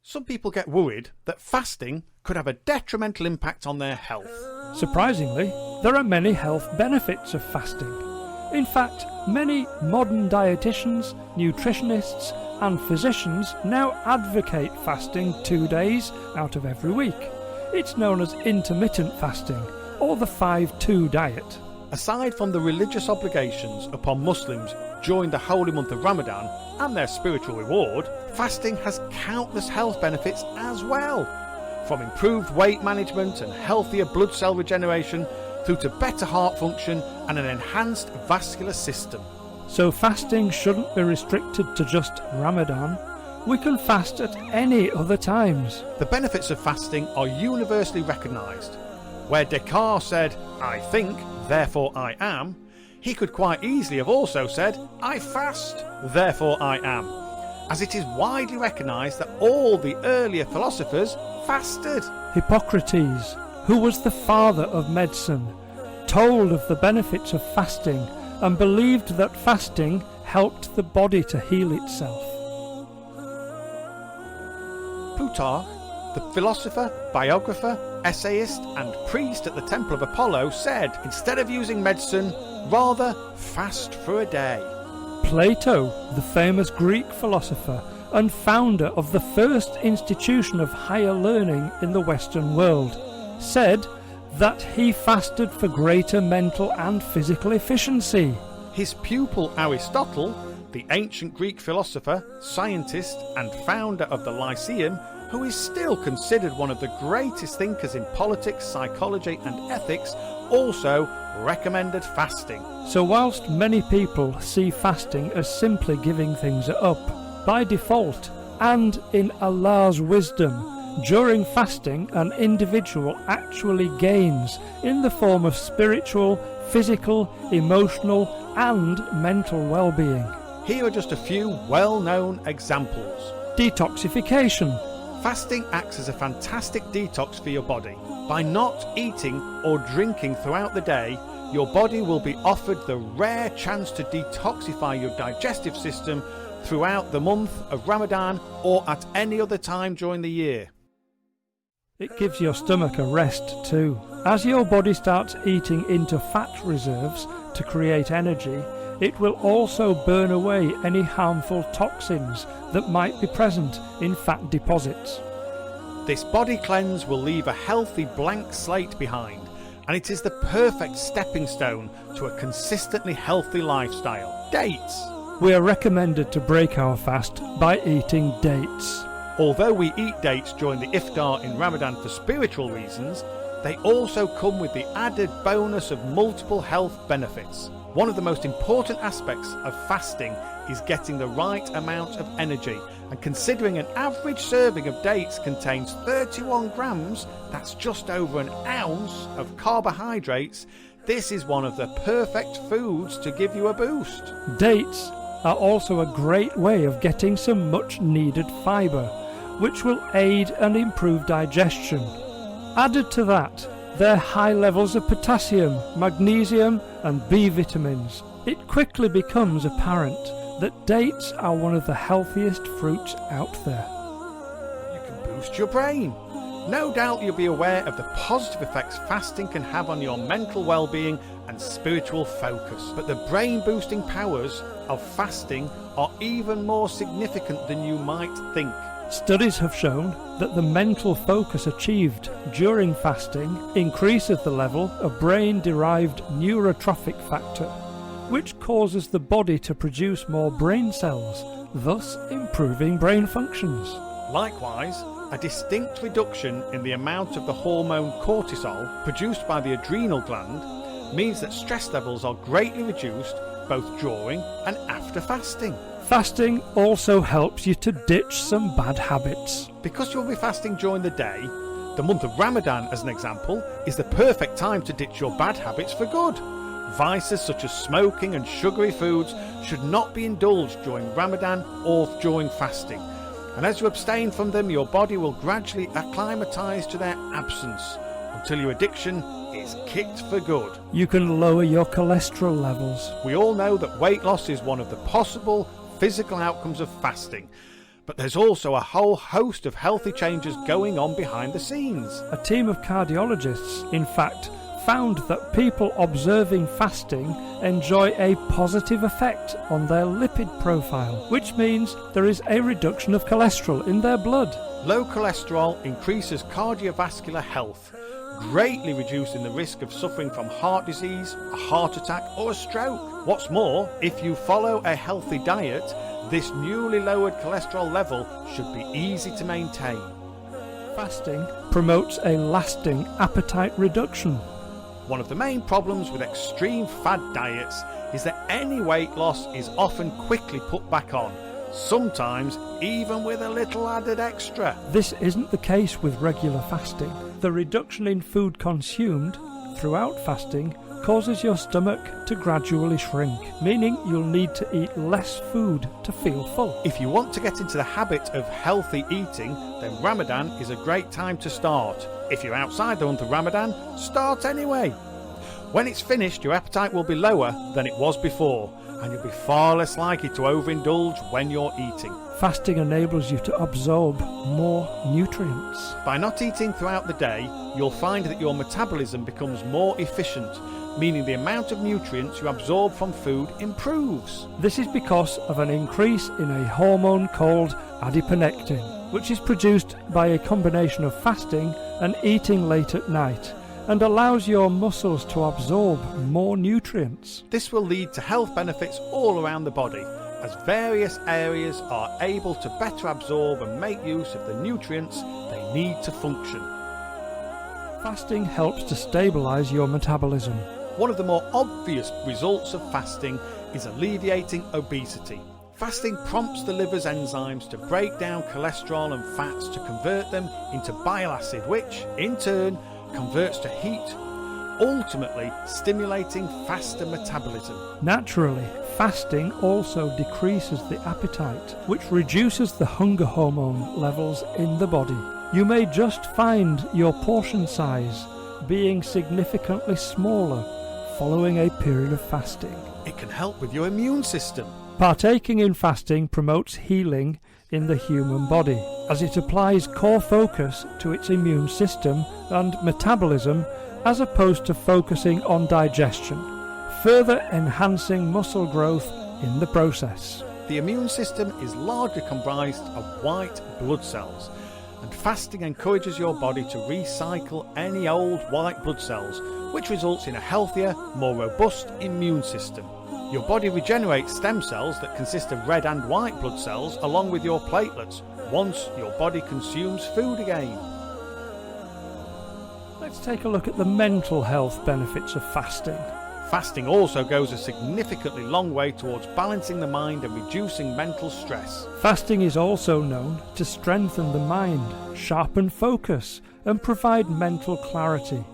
Some people get worried that fasting could have a detrimental impact on their health. Surprisingly, there are many health benefits of fasting. In fact, many modern dietitians, nutritionists and physicians now advocate fasting 2 days out of every week. It's known as intermittent fasting, or the 5-2 diet. Aside from the religious obligations upon Muslims during the holy month of Ramadan and their spiritual reward, fasting has countless health benefits as well. From improved weight management and healthier blood cell regeneration through to better heart function and an enhanced vascular system. So fasting shouldn't be restricted to just Ramadan. We can fast at any other times. The benefits of fasting are universally recognised. Where Descartes said, "I think, therefore I am," he could quite easily have also said, "I fast, therefore I am," as it is widely recognised that all the earlier philosophers fasted. Hippocrates, who was the father of medicine, told of the benefits of fasting and believed that fasting helped the body to heal itself. Plutarch, the philosopher, biographer, essayist and priest at the Temple of Apollo, said, instead of using medicine, rather fast for a day. Plato, the famous Greek philosopher and founder of the first institution of higher learning in the Western world, said that he fasted for greater mental and physical efficiency. His pupil Aristotle, the ancient Greek philosopher, scientist and founder of the Lyceum, who is still considered one of the greatest thinkers in politics, psychology and ethics, also recommended fasting. So whilst many people see fasting as simply giving things up, by default and in Allah's wisdom, during fasting an individual actually gains in the form of spiritual, physical, emotional and mental well-being. Here are just a few well-known examples. Detoxification. Fasting acts as a fantastic detox for your body. By not eating or drinking throughout the day, your body will be offered the rare chance to detoxify your digestive system throughout the month of Ramadan or at any other time during the year. It gives your stomach a rest too. As your body starts eating into fat reserves to create energy, it will also burn away any harmful toxins that might be present in fat deposits. This body cleanse will leave a healthy blank slate behind, and it is the perfect stepping stone to a consistently healthy lifestyle. Dates. We are recommended to break our fast by eating dates. Although we eat dates during the iftar in Ramadan for spiritual reasons, they also come with the added bonus of multiple health benefits. One of the most important aspects of fasting is getting the right amount of energy, and considering an average serving of dates contains 31 grams, that's just over an ounce of carbohydrates, this is one of the perfect foods to give you a boost. Dates are also a great way of getting some much needed fibre, which will aid and improve digestion. Added to that, their high levels of potassium, magnesium and B vitamins. It quickly becomes apparent that dates are one of the healthiest fruits out there. You can boost your brain. No doubt you'll be aware of the positive effects fasting can have on your mental well-being and spiritual focus. But the brain-boosting powers of fasting are even more significant than you might think. Studies have shown that the mental focus achieved during fasting increases the level of brain-derived neurotrophic factor, which causes the body to produce more brain cells, thus improving brain functions. Likewise, a distinct reduction in the amount of the hormone cortisol produced by the adrenal gland means that stress levels are greatly reduced both during and after fasting. Fasting also helps you to ditch some bad habits. Because you'll be fasting during the day, the month of Ramadan, as an example, is the perfect time to ditch your bad habits for good. Vices such as smoking and sugary foods should not be indulged during Ramadan or during fasting. And as you abstain from them, your body will gradually acclimatise to their absence until your addiction is kicked for good. You can lower your cholesterol levels. We all know that weight loss is one of the possible physical outcomes of fasting, But there's also a whole host of healthy changes going on behind the scenes. A team of cardiologists, in fact, found that people observing fasting enjoy a positive effect on their lipid profile, which means there is a reduction of cholesterol in their blood. Low cholesterol increases cardiovascular health, greatly reducing the risk of suffering from heart disease, a heart attack or a stroke. What's more, if you follow a healthy diet, this newly lowered cholesterol level should be easy to maintain. Fasting promotes a lasting appetite reduction. One of the main problems with extreme fad diets is that any weight loss is often quickly put back on, sometimes even with a little added extra. This isn't the case with regular fasting. The reduction in food consumed throughout fasting causes your stomach to gradually shrink, meaning you'll need to eat less food to feel full. If you want to get into the habit of healthy eating, then Ramadan is a great time to start. If you're outside the month of Ramadan, start anyway. When it's finished, your appetite will be lower than it was before, and you'll be far less likely to overindulge when you're eating. Fasting enables you to absorb more nutrients. By not eating throughout the day, you'll find that your metabolism becomes more efficient, meaning the amount of nutrients you absorb from food improves. This is because of an increase in a hormone called adiponectin, which is produced by a combination of fasting and eating late at night, and allows your muscles to absorb more nutrients. This will lead to health benefits all around the body, as various areas are able to better absorb and make use of the nutrients they need to function. Fasting helps to stabilize your metabolism. One of the more obvious results of fasting is alleviating obesity. Fasting prompts the liver's enzymes to break down cholesterol and fats to convert them into bile acid, which, in turn, converts to heat, ultimately stimulating faster metabolism. Naturally, fasting also decreases the appetite, which reduces the hunger hormone levels in the body. You may just find your portion size being significantly smaller following a period of fasting. It can help with your immune system. Partaking in fasting promotes healing in the human body, as it applies core focus to its immune system and metabolism as opposed to focusing on digestion, further enhancing muscle growth in the process. The immune system is largely comprised of white blood cells, and fasting encourages your body to recycle any old white blood cells, which results in a healthier, more robust immune system. Your body regenerates stem cells that consist of red and white blood cells along with your platelets once your body consumes food again. Let's take a look at the mental health benefits of fasting. Fasting also goes a significantly long way towards balancing the mind and reducing mental stress. Fasting is also known to strengthen the mind, sharpen focus, and provide mental clarity.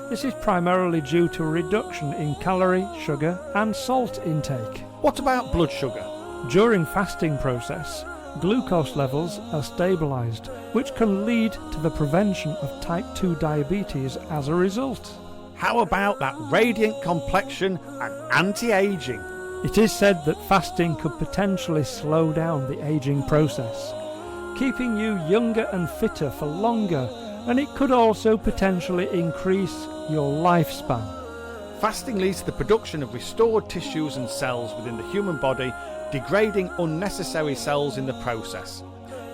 This is primarily due to a reduction in calorie, sugar, and salt intake. What about blood sugar? During fasting process, glucose levels are stabilized, which can lead to the prevention of type 2 diabetes as a result. How about that radiant complexion and anti-aging? It is said that fasting could potentially slow down the aging process, keeping you younger and fitter for longer, and it could also potentially increase your lifespan. Fasting leads to the production of restored tissues and cells within the human body, degrading unnecessary cells in the process.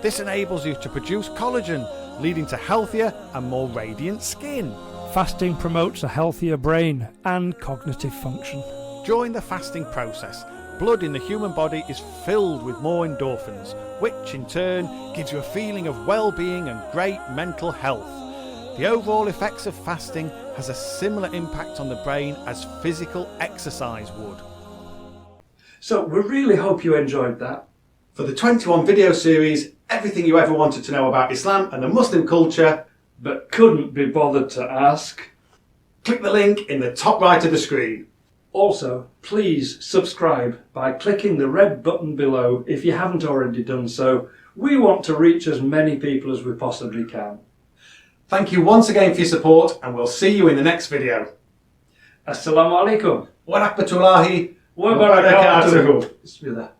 This enables you to produce collagen, leading to healthier and more radiant skin. Fasting promotes a healthier brain and cognitive function. During the fasting process, blood in the human body is filled with more endorphins, which in turn gives you a feeling of well-being and great mental health. The overall effects of fasting has a similar impact on the brain as physical exercise would. So we really hope you enjoyed that. For the 21 video series, everything you ever wanted to know about Islam and the Muslim culture, but couldn't be bothered to ask, click the link in the top right of the screen. Also, please subscribe by clicking the red button below if you haven't already done so. We want to reach as many people as we possibly can. Thank you once again for your support, and we'll see you in the next video. Assalamu alaikum Wa rahmatullahi wa barakatuh. Bismillah.